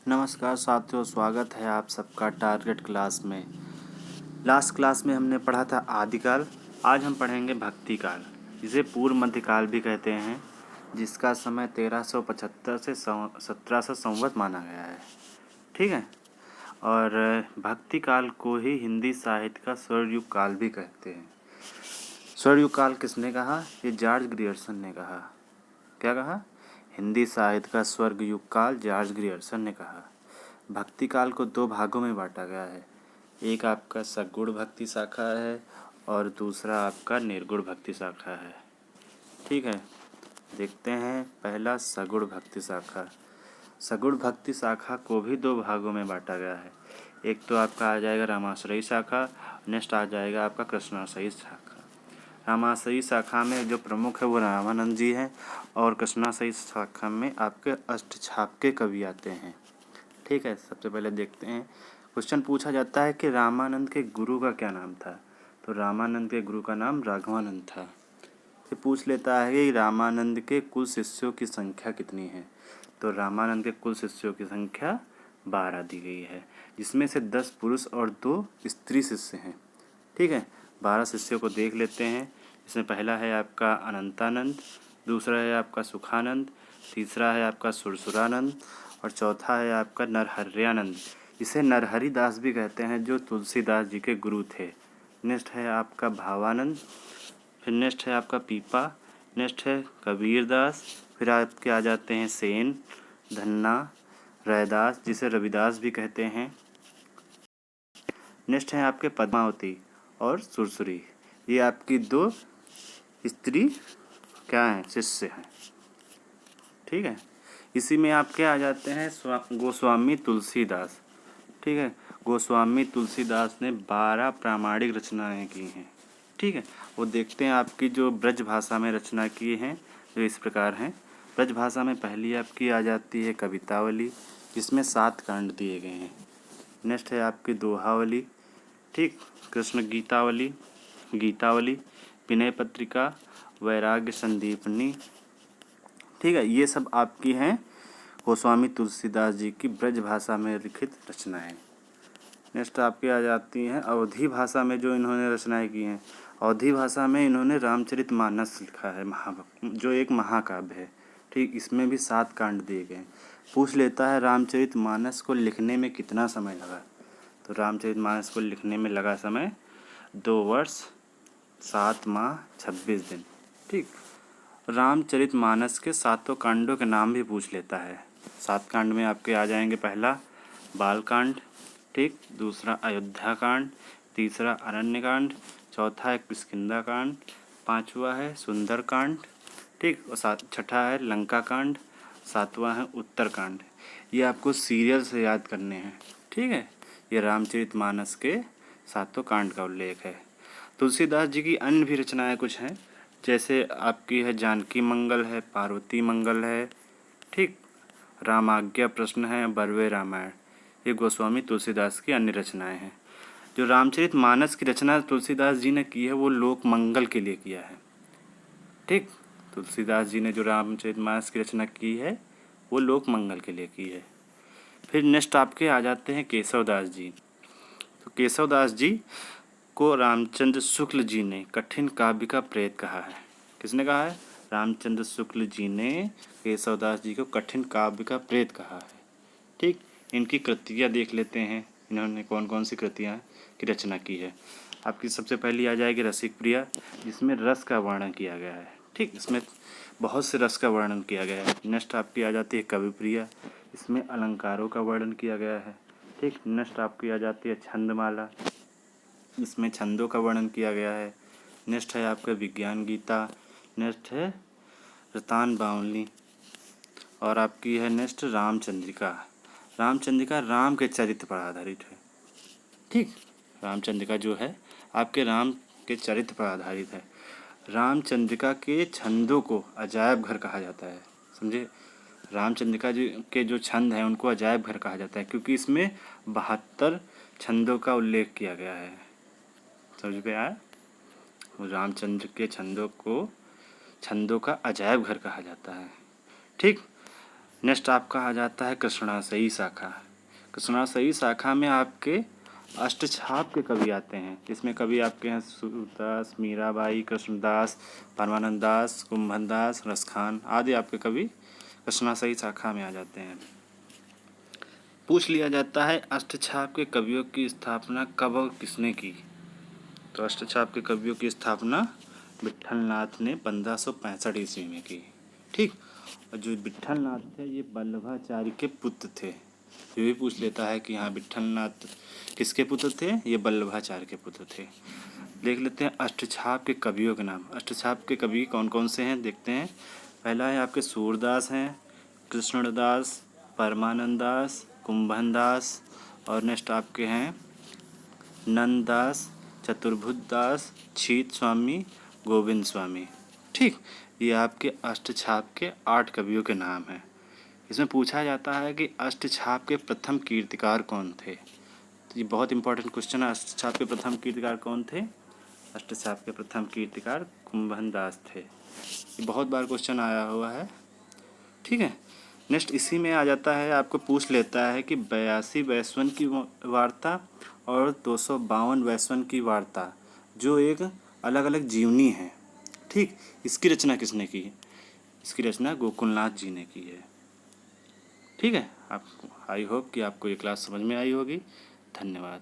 नमस्कार साथियों, स्वागत है आप सबका टारगेट क्लास में। लास्ट क्लास में हमने पढ़ा था आदिकाल। आज हम पढ़ेंगे भक्तिकाल, जिसे पूर्व मध्यकाल भी कहते हैं, जिसका समय 1375 से 1700 संवत माना गया है। ठीक है। और भक्तिकाल को ही हिंदी साहित्य का स्वर्णयुग काल भी कहते हैं। स्वर्णयुग काल किसने कहा? ये जॉर्ज ग्रियर्सन ने कहा। क्या कहा? हिंदी साहित्य का स्वर्ग युग काल जॉर्ज ग्रियर्सन ने कहा। भक्ति काल को दो भागों में बांटा गया है। एक आपका सगुण भक्ति शाखा है और दूसरा आपका निर्गुण भक्ति शाखा है। ठीक है, देखते हैं। पहला सगुण भक्ति शाखा। सगुण भक्ति शाखा को भी दो भागों में बांटा गया है। एक तो आपका आ जाएगा रामाश्रयी शाखा, नेक्स्ट आ जाएगा आपका कृष्णाश्रयी शाखा। रामाश्रयी शाखा में जो प्रमुख है वो रामानंद जी हैं और कृष्णाश्रयी शाखा में आपके अष्टछाप के कवि आते हैं। ठीक है, सबसे पहले देखते हैं। क्वेश्चन पूछा जाता है कि रामानंद के गुरु का क्या नाम था? तो रामानंद के गुरु का नाम राघवानंद था। फिर पूछ लेता है कि रामानंद के कुल शिष्यों की संख्या कितनी है? तो रामानंद के कुल शिष्यों की संख्या 12 दी गई है, जिसमें से 10 पुरुष और 2 स्त्री शिष्य हैं। ठीक है, 12 शिष्यों को देख लेते हैं। इसमें पहला है आपका अनंतानंद, दूसरा है आपका सुखानंद, तीसरा है आपका सुरसुरानंद और चौथा है आपका नरहर्यानंद। इसे नरहरि दास भी कहते हैं, जो तुलसीदास जी के गुरु थे। नेक्स्ट है आपका भावानंद, फिर नेक्स्ट है आपका पीपा, नेक्स्ट है कबीर दास, फिर आपके आ जाते हैं सेन, धन्ना, रैदास, जिसे रविदास भी कहते हैं। नेक्स्ट है आपके पद्मावती और सुरसुरी। ये आपकी 2 स्त्री क्या हैं? शिष्य हैं। ठीक है, इसी में आपके आ जाते हैं गोस्वामी तुलसीदास। ठीक है, गोस्वामी तुलसीदास ने 12 प्रामाणिक रचनाएं की हैं। ठीक है, वो देखते हैं आपकी जो ब्रज भाषा में रचना की हैं, जो इस प्रकार हैं। ब्रज भाषा में पहली आपकी आ जाती है कवितावली, जिसमें 7 कांड दिए गए हैं। नेक्स्ट है आपकी दोहावली, ठीक, कृष्ण गीतावली, गीतावली, विनय पत्रिका, वैराग्य संदीपनी। ठीक है, ये सब आपकी हैं गोस्वामी तुलसीदास जी की ब्रज भाषा में लिखित रचनाएं। नेक्स्ट आपके आ जाती हैं अवधी भाषा में जो इन्होंने रचनाएं की हैं। अवधी भाषा में इन्होंने रामचरितमानस लिखा है, जो एक महाकाव्य है। ठीक, इसमें भी 7 कांड दिए गए। पूछ लेता है रामचरितमानस को लिखने में कितना समय लगा? तो रामचरितमानस को लिखने में लगा समय 2 वर्ष 7 माह 26 दिन। ठीक, रामचरितमानस के 7 कांडों के नाम भी पूछ लेता है। 7 कांड में आपके आ जाएंगे पहला बालकांड, ठीक, दूसरा अयोध्या कांड, तीसरा अरण्य कांड, चौथा है किष्किंधा कांड, पांचवा है सुंदर कांड, ठीक, और छठा है लंका कांड, सातवां है उत्तर कांड। ये आपको सीरियल से याद करने हैं। ठीक है, ये रामचरितमानस के 7 कांड का उल्लेख है। तुलसीदास जी की अन्य भी रचनाएं कुछ हैं, जैसे आपकी है जानकी मंगल है, पार्वती मंगल है, ठीक, रामाज्ञा प्रश्न है, बरवे रामायण। ये गोस्वामी तुलसीदास की अन्य रचनाएं हैं। जो रामचरितमानस की रचना तुलसीदास जी ने की है, वो लोक मंगल के लिए किया है। ठीक, तुलसीदास जी ने जो रामचरितमानस की रचना की है, वो लोक मंगल के लिए की है। फिर नेक्स्ट आपके आ जाते हैं केशवदास जी। तो केशवदास जी को रामचंद्र शुक्ल जी ने कठिन काव्य का प्रेत कहा है। किसने कहा है? रामचंद्र शुक्ल जी ने केशवदास जी को कठिन काव्य का प्रेत कहा है। ठीक, इनकी कृतियाँ देख लेते हैं, इन्होंने कौन कौन सी कृतियाँ की रचना की है। आपकी सबसे पहली आ जाएगी रसिक प्रिया, जिसमें रस का वर्णन किया गया है। ठीक, इसमें बहुत से रस का वर्णन किया गया है। नेक्स्ट आपकी आ जाती है कवि प्रिया, इसमें अलंकारों का वर्णन किया गया है। ठीक, नेक्स्ट आपकी आ जाती है छंदमाला, इसमें छंदों का वर्णन किया गया है। नेक्स्ट है आपका विज्ञान गीता, नेक्स्ट है रतान बावली और आपकी है नेक्स्ट रामचंद्रिका। रामचंद्रिका राम के चरित्र पर आधारित है। ठीक, रामचंद्रिका जो है आपके राम के चरित्र पर आधारित है। रामचंद्रिका के छंदों को अजायब घर कहा जाता है। समझे? रामचंद्रिका जी के जो छंद हैं उनको अजायब घर कहा जाता है, क्योंकि इसमें 72 छंदों का उल्लेख किया गया है। समझ में आया? रामचंद्र के छंदों को छंदों का अजायब घर कहा जाता है। ठीक, नेक्स्ट आपका आ जाता है कृष्णाशयी शाखा। कृष्णाशयी शाखा में आपके अष्टछाप के कवि आते हैं। इसमें कवि आपके हैं सूरदास, मीराबाई, कृष्णदास, परमानंद दास, कुंभन दास, रसखान आदि आपके कवि कृष्णाशयी शाखा में आ जाते हैं। पूछ लिया जाता है अष्टछाप के कवियों की स्थापना कब और किसने की। तो अष्टछाप के कवियों की स्थापना विट्ठलनाथ ने 1565 ईस्वी में की। ठीक। और जो विट्ठलनाथ थे ये वल्लभाचार्य के पुत्र थे। ये भी पूछ लेता है कि हाँ विट्ठलनाथ किसके पुत्र थे, ये वल्लभाचार्य के पुत्र थे। देख लेते हैं अष्टछाप के कवियों के नाम। अष्टछाप के कवि कौन कौन से हैं देखते हैं। पहला है आपके सूरदास हैं, कृष्णदास, परमानंद दास, कुंभन दास और नेक्स्ट आपके हैं नंददास, चतुर्भुज दास, छीत स्वामी, गोविंद स्वामी। ठीक। ये आपके अष्टछाप के 8 कवियों के नाम हैं। इसमें पूछा जाता है कि अष्टछाप के प्रथम कीर्तिकार कौन थे। तो ये बहुत इंपॉर्टेंट क्वेश्चन है। अष्टछाप के प्रथम कीर्तिकार कौन थे। अष्टछाप के प्रथम कीर्तिकार कुंभन दास थे। ये बहुत बार क्वेश्चन आया हुआ है। ठीक है। नेक्स्ट इसी में आ जाता है, आपको पूछ लेता है कि 82 वैश्वन की वार्ता और 252 वैश्वन की वार्ता जो एक अलग अलग जीवनी है। ठीक। इसकी रचना किसने की है। इसकी रचना गोकुलनाथ जी ने की है। ठीक है। आपको आई होप कि आपको ये क्लास समझ में आई होगी। धन्यवाद।